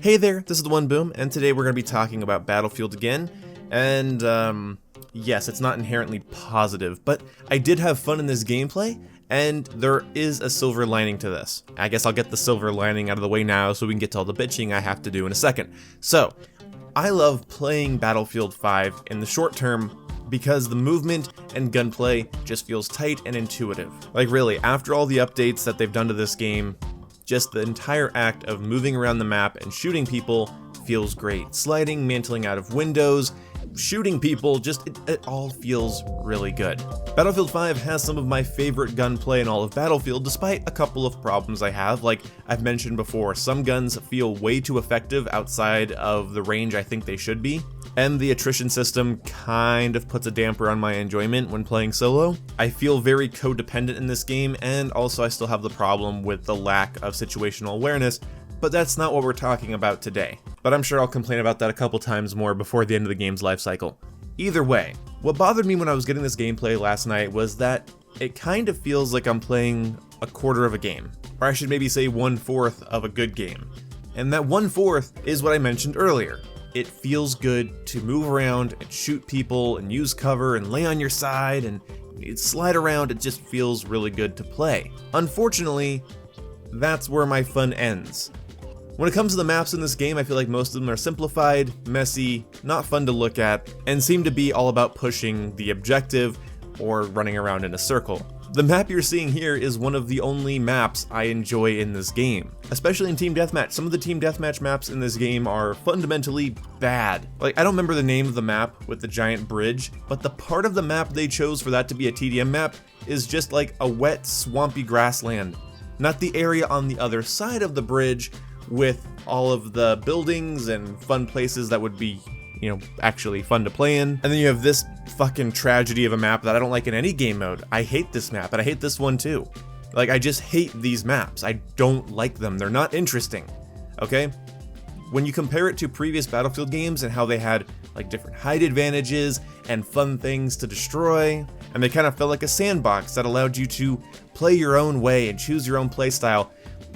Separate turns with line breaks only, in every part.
Hey there, this is the One Boom, and today we're going to be talking about Battlefield again, and yes, it's not inherently positive, but I did have fun in this gameplay, and there is a silver lining to this. I guess I'll get the silver lining out of the way now so we can get to all the bitching I have to do in a second. So, I love playing Battlefield 5 in the short term because the movement and gunplay just feels tight and intuitive. Like really, after all the updates that they've done to this game, just the entire act of moving around the map and shooting people feels great. Sliding, mantling out of windows, shooting people, just it all feels really good. Battlefield 5 has some of my favorite gunplay in all of Battlefield, despite a couple of problems I have. Like I've mentioned before, some guns feel way too effective outside of the range I think they should be, and the attrition system kind of puts a damper on my enjoyment when playing solo. I feel very codependent in this game, and also I still have the problem with the lack of situational awareness, but that's not what we're talking about today. But I'm sure I'll complain about that a couple times more before the end of the game's life cycle. Either way, what bothered me when I was getting this gameplay last night was that it kind of feels like I'm playing a quarter of a game, or I should maybe say 1/4 of a good game. And that 1/4 is what I mentioned earlier. It feels good to move around and shoot people and use cover and lay on your side and slide around. It just feels really good to play. Unfortunately, that's where my fun ends. When it comes to the maps in this game, I feel like most of them are simplified, messy, not fun to look at, and seem to be all about pushing the objective or running around in a circle. The map you're seeing here is one of the only maps I enjoy in this game, especially in Team Deathmatch. Some of the Team Deathmatch maps in this game are fundamentally bad. Like, I don't remember the name of the map with the giant bridge, but the part of the map they chose for that to be a TDM map is just like a wet, swampy grassland, not the area on the other side of the bridge with all of the buildings and fun places that would be, you know, actually fun to play in. And then you have this fucking tragedy of a map that I don't like in any game mode. I hate this map, and I hate this one too. Like, I just hate these maps. I don't like them. They're not interesting, okay? When you compare it to previous Battlefield games and how they had like different height advantages and fun things to destroy, and they kind of felt like a sandbox that allowed you to play your own way and choose your own playstyle,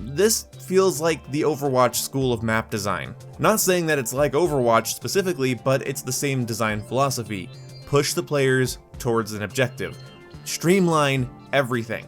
this feels like the Overwatch school of map design. Not saying that it's like Overwatch specifically, but it's the same design philosophy. Push the players towards an objective. Streamline everything.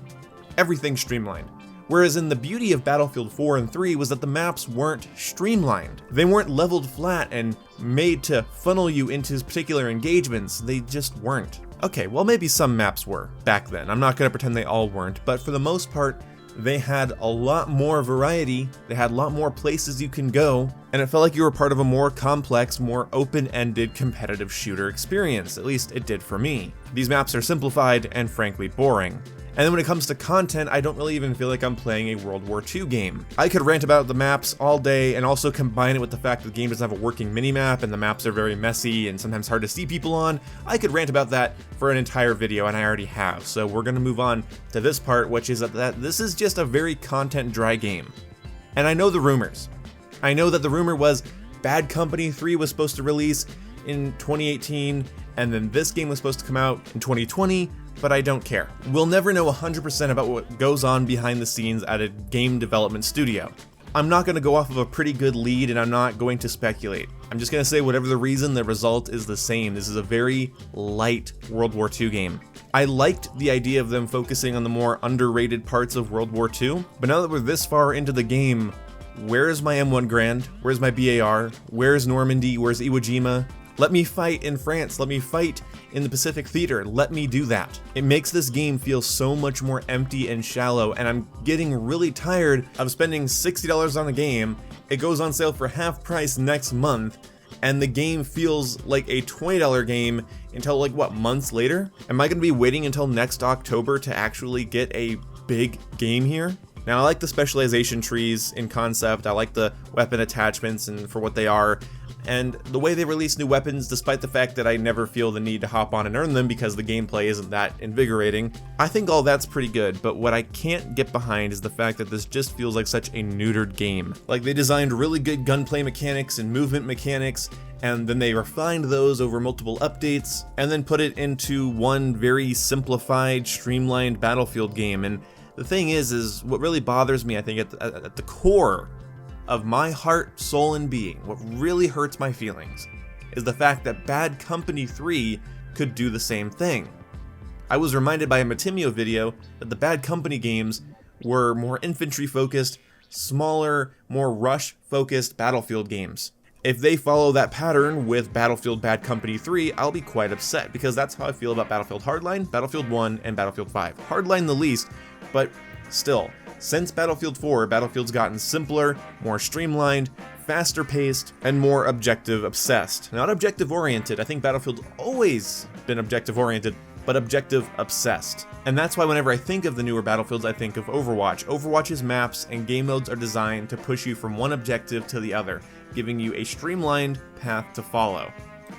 Everything streamlined. Whereas in the beauty of Battlefield 4 and 3 was that the maps weren't streamlined. They weren't leveled flat and made to funnel you into particular engagements. They just weren't. Okay, well maybe some maps were back then. I'm not gonna pretend they all weren't, but for the most part, they had a lot more variety, they had a lot more places you can go, and it felt like you were part of a more complex, more open-ended competitive shooter experience. At least it did for me. These maps are simplified and frankly boring. And then when it comes to content, I don't really even feel like I'm playing a World War II game. I could rant about the maps all day and also combine it with the fact that the game doesn't have a working minimap and the maps are very messy and sometimes hard to see people on. I could rant about that for an entire video, and I already have. So we're gonna move on to this part, which is that this is just a very content-dry game. And I know the rumors. I know that the rumor was Bad Company 3 was supposed to release in 2018, and then this game was supposed to come out in 2020, but I don't care. We'll never know 100% about what goes on behind the scenes at a game development studio. I'm not going to go off of a pretty good lead, and I'm not going to speculate. I'm just going to say whatever the reason, the result is the same. This is a very light World War II game. I liked the idea of them focusing on the more underrated parts of World War II, but now that we're this far into the game, where's my M1 Garand? Where's my BAR? Where's Normandy? Where's Iwo Jima? Let me fight in France, let me fight in the Pacific Theater, let me do that. It makes this game feel so much more empty and shallow, and I'm getting really tired of spending $60 on a game. It goes on sale for half price next month, and the game feels like a $20 game until like, what, months later? Am I gonna be waiting until next October to actually get a big game here? Now, I like the specialization trees in concept, I like the weapon attachments and for what they are, and the way they release new weapons, despite the fact that I never feel the need to hop on and earn them because the gameplay isn't that invigorating, I think all that's pretty good, but what I can't get behind is the fact that this just feels like such a neutered game. Like, they designed really good gunplay mechanics and movement mechanics, and then they refined those over multiple updates, and then put it into one very simplified, streamlined Battlefield game. And the thing is what really bothers me, I think, at the core of my heart, soul, and being, what really hurts my feelings, is the fact that Bad Company 3 could do the same thing. I was reminded by a Matimio video that the Bad Company games were more infantry-focused, smaller, more rush-focused Battlefield games. If they follow that pattern with Battlefield Bad Company 3, I'll be quite upset, because that's how I feel about Battlefield Hardline, Battlefield 1, and Battlefield 5. Hardline the least, but still, since Battlefield 4, Battlefield's gotten simpler, more streamlined, faster paced, and more objective obsessed. Not objective oriented, I think Battlefield's always been objective oriented, but objective obsessed. And that's why whenever I think of the newer Battlefields, I think of Overwatch. Overwatch's maps and game modes are designed to push you from one objective to the other, giving you a streamlined path to follow.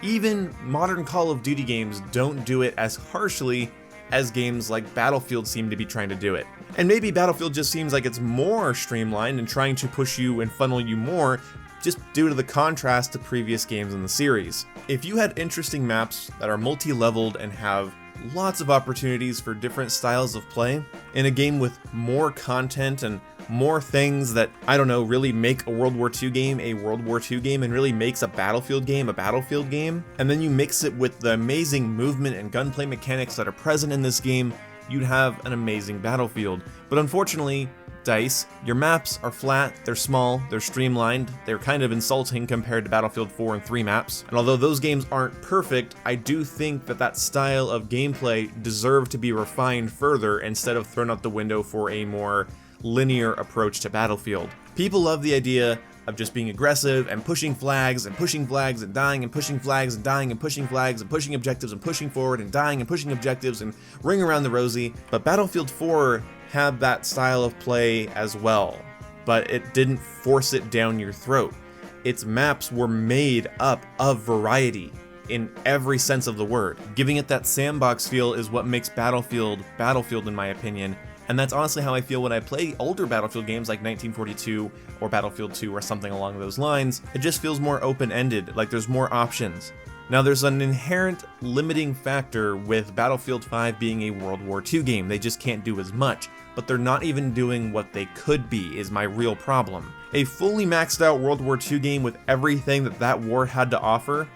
Even modern Call of Duty games don't do it as harshly as games like Battlefield seem to be trying to do it. And maybe Battlefield just seems like it's more streamlined and trying to push you and funnel you more, just due to the contrast to previous games in the series. If you had interesting maps that are multi-leveled and have lots of opportunities for different styles of play, in a game with more content and more things that, I don't know, really make a World War II game a World War II game and really makes a Battlefield game a Battlefield game, and then you mix it with the amazing movement and gunplay mechanics that are present in this game, you'd have an amazing Battlefield. But unfortunately, DICE, your maps are flat, they're small, they're streamlined, they're kind of insulting compared to Battlefield 4 and 3 maps, and although those games aren't perfect, I do think that that style of gameplay deserved to be refined further instead of thrown out the window for a more linear approach to Battlefield. People love the idea of just being aggressive and pushing flags and dying and pushing flags and dying and pushing flags and pushing objectives and pushing forward and dying and pushing objectives and ring around the rosy, but Battlefield 4 had that style of play as well, but it didn't force it down your throat. Its maps were made up of variety in every sense of the word. Giving it that sandbox feel is what makes Battlefield Battlefield in my opinion, and that's honestly how I feel when I play older Battlefield games like 1942 or Battlefield 2 or something along those lines. It just feels more open-ended, like there's more options. Now there's an inherent limiting factor with Battlefield 5 being a World War II game. They just can't do as much, but they're not even doing what they could be is my real problem. A fully maxed out World War II game with everything that that war had to offer,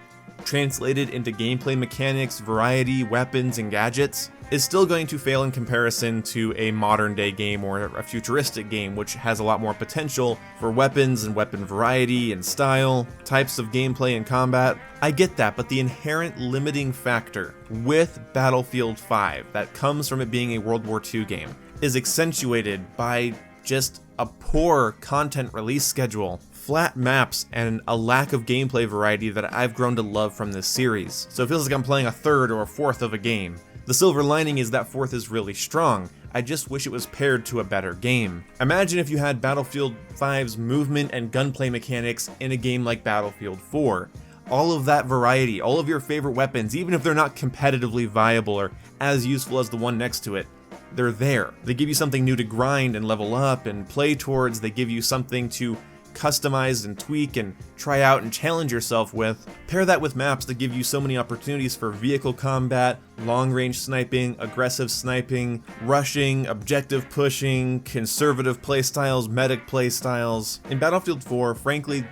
translated into gameplay mechanics, variety, weapons, and gadgets, is still going to fail in comparison to a modern day game or a futuristic game, which has a lot more potential for weapons and weapon variety and style, types of gameplay and combat. I get that, but the inherent limiting factor with Battlefield 5 that comes from it being a World War II game is accentuated by just a poor content release schedule, flat maps, and a lack of gameplay variety that I've grown to love from this series. So it feels like I'm playing a third or a fourth of a game. The silver lining is that fourth is really strong. I just wish it was paired to a better game. Imagine if you had Battlefield 5's movement and gunplay mechanics in a game like Battlefield 4. All of that variety, all of your favorite weapons, even if they're not competitively viable or as useful as the one next to it, they're there. They give you something new to grind and level up and play towards. They give you something to customize and tweak and try out and challenge yourself with. Pair that with maps that give you so many opportunities for vehicle combat, long-range sniping, aggressive sniping, rushing, objective pushing, conservative playstyles, medic playstyles. In Battlefield 4, frankly,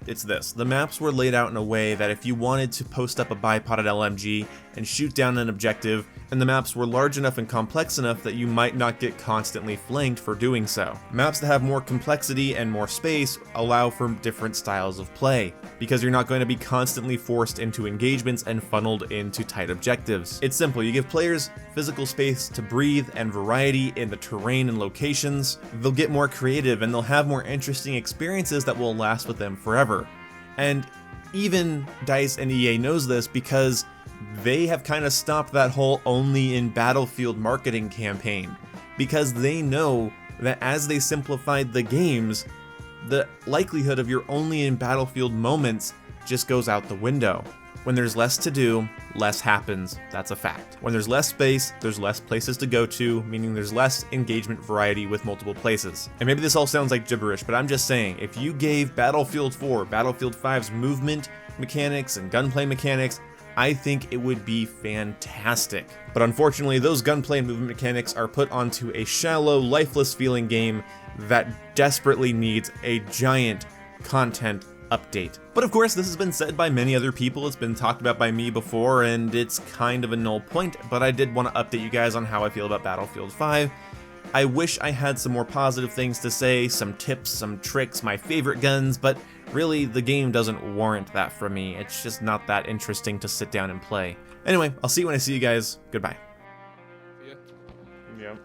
it's this. The maps were laid out in a way that if you wanted to post up a bipoded LMG and shoot down an objective, and the maps were large enough and complex enough that you might not get constantly flanked for doing so. Maps that have more complexity and more space allow for different styles of play, because you're not going to be constantly forced into engagements and funneled into tight objectives. It's simple, you give players physical space to breathe and variety in the terrain and locations, they'll get more creative and they'll have more interesting experiences that will last with them forever. And even DICE and EA knows this because they have kind of stopped that whole only in Battlefield marketing campaign, because they know that as they simplified the games, the likelihood of your only in Battlefield moments just goes out the window. When there's less to do, less happens, that's a fact. When there's less space, there's less places to go to, meaning there's less engagement variety with multiple places. And maybe this all sounds like gibberish, but I'm just saying, if you gave Battlefield 4, Battlefield 5's movement mechanics and gunplay mechanics, I think it would be fantastic. But unfortunately, those gunplay and movement mechanics are put onto a shallow, lifeless feeling game that desperately needs a giant content update. But of course, this has been said by many other people, it's been talked about by me before, and it's kind of a null point, but I did want to update you guys on how I feel about Battlefield 5. I wish I had some more positive things to say, some tips, some tricks, my favorite guns, but really, the game doesn't warrant that from me. It's just not that interesting to sit down and play. Anyway, I'll see you when I see you guys. Goodbye. Yeah.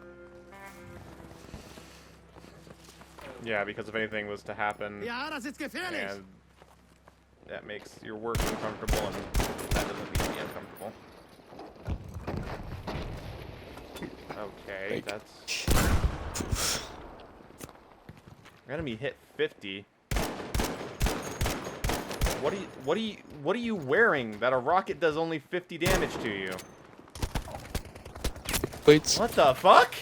Yeah, because if anything was to happen, and that makes your work uncomfortable, and that doesn't make me uncomfortable. Okay, that's... Enemy hit 50. What are you wearing that a rocket does only 50 damage to you?
Wait.
What the fuck?